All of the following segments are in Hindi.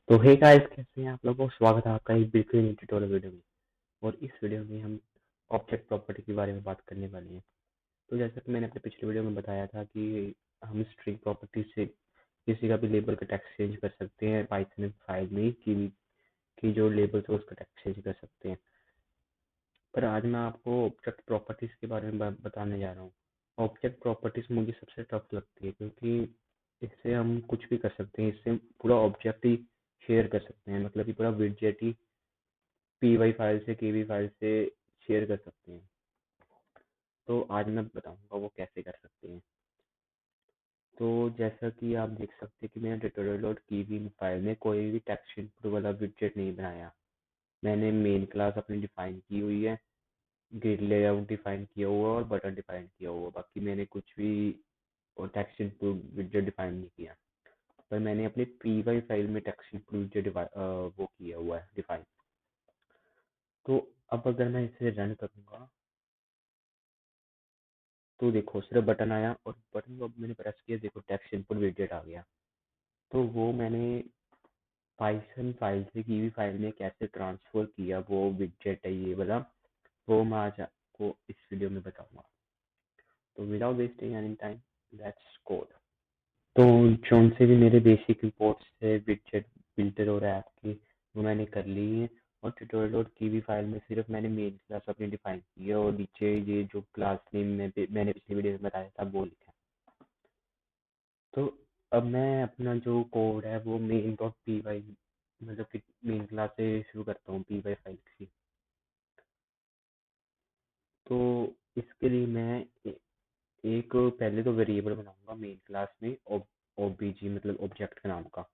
तो हे गाइस, कैसे हैं आप लोगों को। स्वागत है आपका एक बिल्कुल नई ट्यूटोरियल वीडियो में। और इस वीडियो में हम ऑब्जेक्ट प्रॉपर्टी के बारे में बात करने वाले हैं। तो जैसा कि मैंने अपने पिछले वीडियो में बताया था कि हम स्ट्रिंग प्रॉपर्टी से किसी का भी लेबल का टेक्स्ट चेंज कर सकते हैं पाइथन फाइल में कि जो लेबल है उसका टेक्स्ट चेंज कर सकते हैं। पर आज मैं आपको ऑब्जेक्ट प्रॉपर्टीज के बारे में बताने जा रहा हूँ। ऑब्जेक्ट प्रॉपर्टीज मुझे सबसे टफ लगती है क्योंकि इससे हम कुछ भी कर सकते हैं। इससे हम पूरा ऑब्जेक्ट ही शेयर कर सकते हैं, मतलब कि पूरा विडजेट ही पी वाई फाइल से के वी फाइल से शेयर कर सकते हैं। तो आज मैं बताऊंगा वो कैसे कर सकते हैं। तो जैसा कि आप देख सकते हैं कि मैंने ट्यूटोरियल डॉट की वी फाइल में कोई भी टेक्स्ट इनपुट वाला विडजेट नहीं बनाया। मैंने मेन क्लास अपनी डिफाइन की हुई है, ग्रिड लेआउट डिफाइन किया हुआ और बटन डिफाइन किया हुआ। बाकी मैंने कुछ भी और टेक्स्ट इनपुट विडजेट डिफाइन नहीं किया। पर मैंने अपनी पी वाई फाइल में टेक्स्ट इनपुट विडजेट वो किया हुआ है डिफाइन। तो अब अगर मैं इसे रन करूंगा तो देखो सिर्फ बटन आया और बटन को अब मैंने प्रेस किया, देखो टेक्स्ट इनपुट विडजेट आ गया। तो वो मैंने पाइथन फाइल से कीवी फाइल में कैसे ट्रांसफर किया, वो विडजेट है ये वाला, वो मैं आज आपको इस वीडियो में बताऊंगा। तो without wasting any time, let's code. तो जौन से भी मेरे बेसिक इंपोर्ट्स थे विडजेट बिल्डर और ऐप की, वो मैंने कर ली है। और ट्यूटोरियल डॉट कीवी फाइल में सिर्फ मैंने मेन क्लास अपनी डिफाइन की है और नीचे ये जो क्लास नेम मैंने पिछली वीडियो में बताया था वो लिखा है। तो अब मैं अपना जो कोड है वो मेन डॉट पी वाई, मतलब कि मेन क्लास से शुरू करता हूँ पी वाई फाइल की। तो इसके लिए मैं एक पहले तो वेरिएबल बनाऊंगा मेन क्लास में ओबीजी, मतलब ऑब्जेक्ट का नाम का।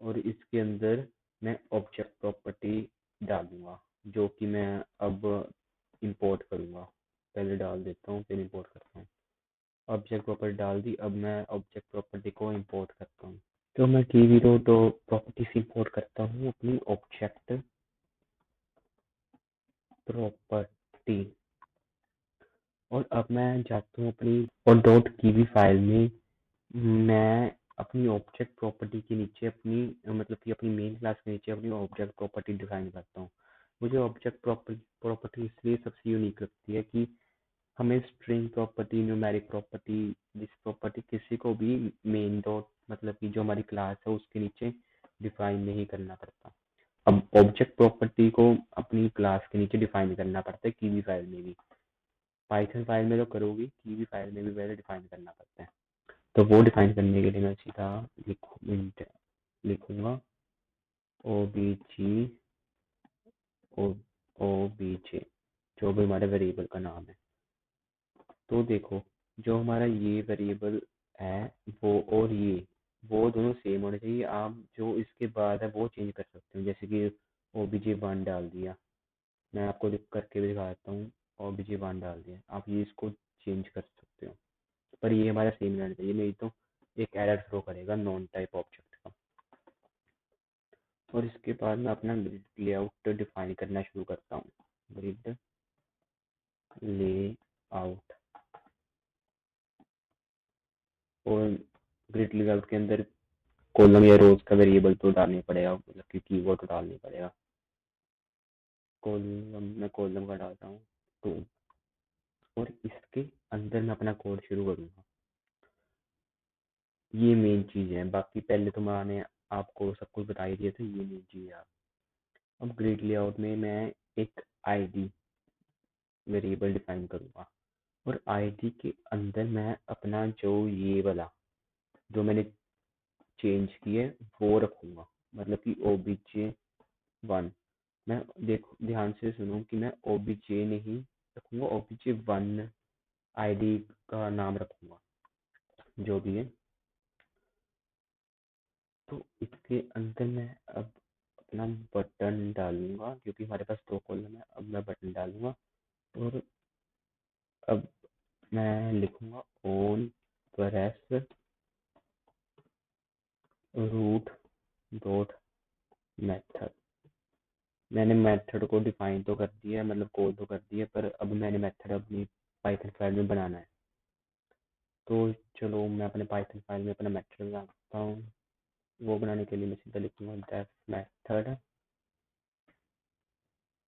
और इसके अंदर मैं ऑब्जेक्ट प्रॉपर्टी डालूंगा जो कि मैं अब इंपोर्ट करूंगा। पहले डाल देता हूँ फिर इंपोर्ट करता हूँ। ऑब्जेक्ट प्रॉपर्टी डाल दी, अब मैं ऑब्जेक्ट प्रॉपर्टी को इंपोर्ट करता हूँ। तो मैं कीवी रो तो प्रॉपर्टी से इंपोर्ट करता हूँ अपनी ऑब्जेक्ट प्रॉपर्टी। और अब मैं जाता हूँ अपनी और डॉट कीवी फाइल में। मैं अपनी ऑब्जेक्ट प्रॉपर्टी के नीचे अपनी, मतलब कि अपनी मेन क्लास के नीचे अपनी ऑब्जेक्ट प्रॉपर्टी डिफाइन करता हूँ। मुझे ऑब्जेक्ट प्रॉपर्टी इसलिए सबसे यूनिक लगती है कि हमें string property, numeric property, list property किसी को भी मेन डॉट, मतलब कि जो हमारी क्लास है उसके नीचे डिफाइन नहीं करना पड़ता। अब ऑब्जेक्ट प्रॉपर्टी को अपनी क्लास के नीचे डिफाइन करना पड़ता है कीवी फाइल में भी। पाइथन फाइल में तो करोगी, कीवी फाइल में भी पहले डिफाइन करना पड़ता है। तो वो डिफाइन करने के लिए मैं सीधा लिखूंगा ओ बी जी ओ बी जे, जो भी हमारे वेरिएबल का नाम है। तो देखो जो हमारा ये वेरिएबल है वो और ये, वो दोनों सेम होने चाहिए। आप जो इसके बाद है वो चेंज कर सकते हो, जैसे कि ओ बी जे वन डाल दिया। मैं आपको लिख करके भी दिखा देता हूँ। ओ बी जे वन डाल दिया, आप ये इसको चेंज कर सकते हो। पर ये हमारा सेम रहना चाहिए, नहीं तो एक एरर थ्रो करेगा नॉन टाइप ऑब्जेक्ट का। और इसके बाद मैं अपना ग्रिड लेआउट डिफाइन करना शुरू करता हूँ। ग्रिड लेआउट, और ग्रिड लेआउट के अंदर कॉलम या रोज का वेरिएबल तो डालना पड़ेगा, मतलब कि कीवर्ड तो डालना पड़ेगा। कॉलम, मैं कॉलम का डालता हूँ टू। और इसके अंदर मैं अपना कोड शुरू करूँगा। ये मेन चीज़ है, बाकी पहले तो मैंने आपको सब कुछ बता ही दिया था, ये मेन चीज़ है। अब ग्रिड लेआउट में मैं एक आईडी वेरिएबल डिफाइन करूँगा और आईडी के अंदर मैं अपना जो ये वाला जो मैंने चेंज किया है वो रखूँगा, मतलब कि ओ बी जे वन। मैं देखो ध्यान से सुनो कि मैं ओ बी जे नहीं रखूँगा, O B J one ID का नाम रखूँगा जो भी है। तो इसके अंदर मैं अब अपना बटन डालूंगा, क्योंकि हमारे पास दो कॉलम है। अब मैं बटन डालूंगा और अब मैं लिखूंगा on press root dot method. मैंने मेथड को डिफाइन तो कर दिया है, मतलब कोड तो कर दिया, पर अब मैंने मेथड अपनी पाइथन फाइल में बनाना है। तो चलो मैं अपने पाइथन फाइल में अपना मेथड बनाता हूँ। वो बनाने के लिए मैं सीधा लिखूंगा डेफ मेथड,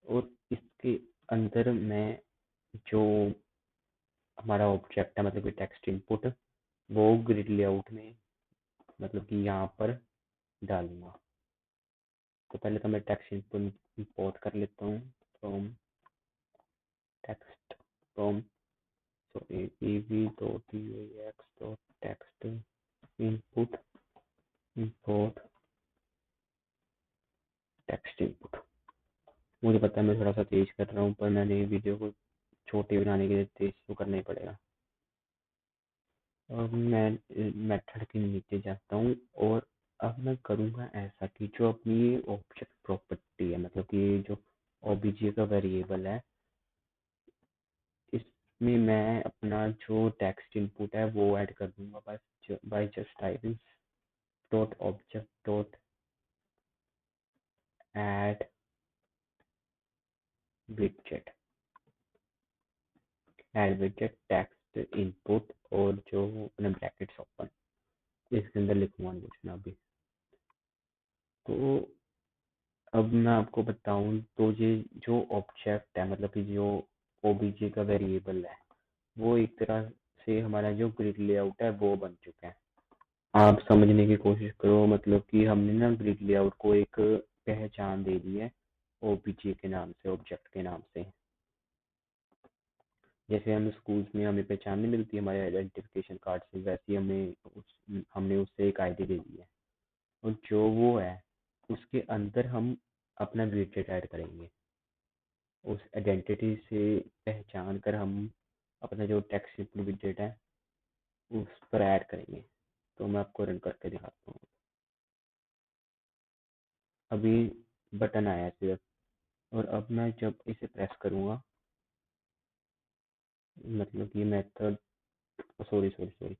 और इसके अंदर मैं जो हमारा ऑब्जेक्ट है मतलब कि टेक्स्ट इनपुट, वो ग्रिड लेआउट में मतलब कि यहाँ पर डालूंगा। तो पहले तो मैं टेक्स्ट इनपुट इंपोर्ट कर लेता हूँ from text from avv.ux.text input import text input. मुझे पता है मैं थोड़ा सा तेज कर रहा हूँ, पर मैंने वीडियो को छोटे बनाने के लिए तेज तो करना ही पड़ेगा। अब मैं मेथड के नीचे जाता हूँ और अब मैं करूँगा ऐसा कि जो अपनी ऑब्जेक्ट प्रॉपर्टी है मतलब कि जो ओबीजे का वेरिएबल है, इसमें मैं अपना जो टेक्स्ट इनपुट है वो ऐड कर दूंगा by just typing dot object dot add widget text input, और जो अपने ब्रैकेट्स ओपन इसके अंदर लिखूंगा लिखना अभी। तो अब मैं आपको बताऊं तो ये जो ऑब्जेक्ट है मतलब कि जो ओबीजे का वेरिएबल है, वो एक तरह से हमारा जो ग्रिड लेआउट है वो बन चुका है। आप समझने की कोशिश करो, मतलब कि हमने ना ग्रिड लेआउट को एक पहचान दे दी है ओबीजे के नाम से, ऑब्जेक्ट के नाम से। जैसे हम स्कूल्स में हमें पहचान नहीं मिलती हमारे आइडेंटिफिकेशन कार्ड से, वैसे हमने उससे एक आईडी दे दी है, और जो वो है उसके अंदर हम अपना विडजेट ऐड करेंगे। उस आइडेंटिटी से पहचान कर हम अपना जो टेक्स्ट इनपुट विडजेट है उस पर ऐड करेंगे। तो मैं आपको रन करके दिखाता हूँ। अभी बटन आया सिर्फ, और अब मैं जब इसे प्रेस करूँगा, मतलब कि method, sorry sorry sorry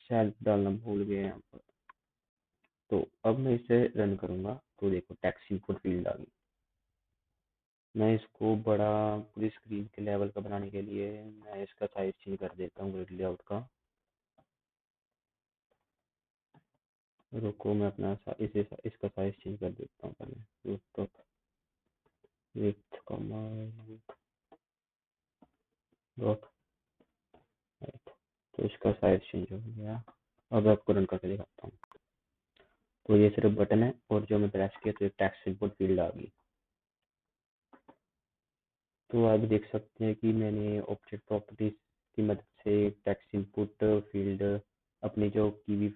self डालना भूल गए यहाँ पर। तो अब मैं इसे रन करूँगा तो देखो टेक्स्ट इनपुट फील्ड आ गई। मैं इसको बड़ा पूरी स्क्रीन के लेवल का बनाने के लिए मैं इसका साइज चेंज कर देता हूँ ग्रिड लेआउट का। रुको मैं अपना इसका साइज चेंज कर देता हूँ पहले। तो विड्थ कॉमा डॉट हाइट, तो इसका साइज चेंज हो गया। अब आपको रन करके दिखाता हूँ। तो ये सिर्फ बटन है, और जो मैं प्रेस किया तो टेक्स्ट इनपुट फील्ड आ गई। तो आप देख सकते हैं कि मैंने ऑब्जेक्ट प्रॉपर्टीज की मदद से टेक्स्ट इनपुट फील्ड अपनी जो कीवी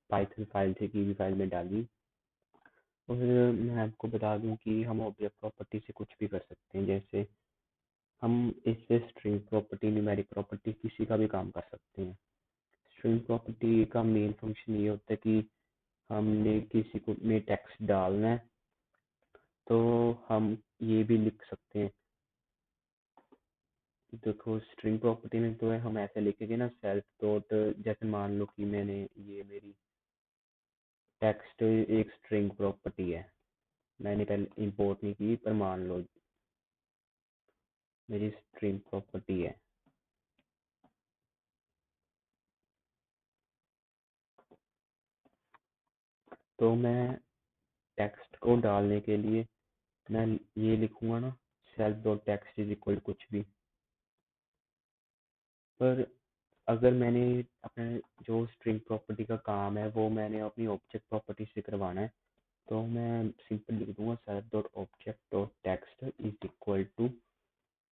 पाइथन फाइल थी कीवी फाइल में डाली। और मैं आपको बता दूं कि हम ऑब्जेक्ट प्रॉपर्टी से कुछ भी कर सकते हैं। जैसे हम इससे स्ट्रिंग प्रॉपर्टी, न्यूमेरिक प्रॉपर्टी, किसी का भी काम कर सकते हैं। स्ट्रिंग प्रॉपर्टी का मेन फंक्शन ये होता है कि हमने किसी को में टेक्स्ट डालना है तो हम ये भी लिख सकते हैं। देखो स्ट्रिंग प्रॉपर्टी में तो है, हम ऐसे लिखेंगे ना सेल्फ डॉट, जैसे मान लो कि मैंने ये मेरी टेक्स्ट एक स्ट्रिंग प्रॉपर्टी है, मैंने पहले इंपोर्ट नहीं की, पर मान लो मेरी स्ट्रिंग प्रॉपर्टी है। तो मैं टेक्स्ट को डालने के लिए मैं ये लिखूंगा ना self dot text is equal कुछ भी। पर अगर मैंने अपने जो स्ट्रिंग प्रॉपर्टी का काम है वो मैंने अपनी ऑब्जेक्ट प्रॉपर्टी से करवाना है, तो मैं सिंपल लिख दूंगा self dot object dot text is equal to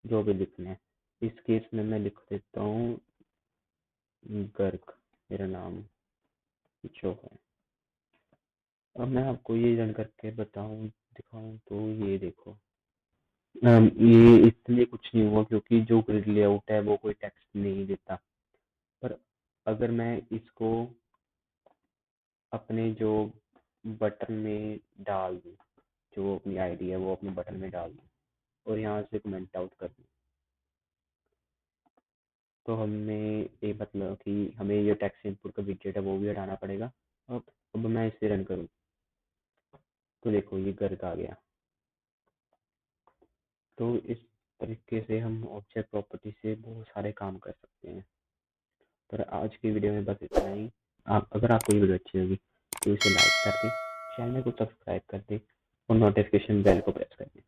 जो भी लिखना है। इस केस में मैं लिख देता हूँ गर्ग, मेरा नाम जो है। अब मैं आपको ये रन करके बताऊं दिखाऊं तो ये देखो, ये इसलिए कुछ नहीं हुआ क्योंकि जो ग्रिड लेआउट है वो कोई टेक्स्ट नहीं देता। पर अगर मैं इसको अपने जो बटन में डाल दूँ, जो अपनी आईडी है वो अपने बटन में डाल दूँ और यहाँ से कमेंट आउट कर दूँ, तो हमें ये मतलब कि हमें ये टेक्स्ट इनपुट का विडजेट है वो भी हटाना पड़ेगा। अब मैं इसे रन करूँ तो देखो ये गर्ग आ गया। तो इस तरीके से हम ऑब्जेक्ट प्रॉपर्टी से बहुत सारे काम कर सकते हैं। पर आज की वीडियो में बस इतना ही। आप अगर आपको ये वीडियो अच्छी लगी तो इसे लाइक कर दें, चैनल को सब्सक्राइब कर दें और नोटिफिकेशन बेल को प्रेस कर दें।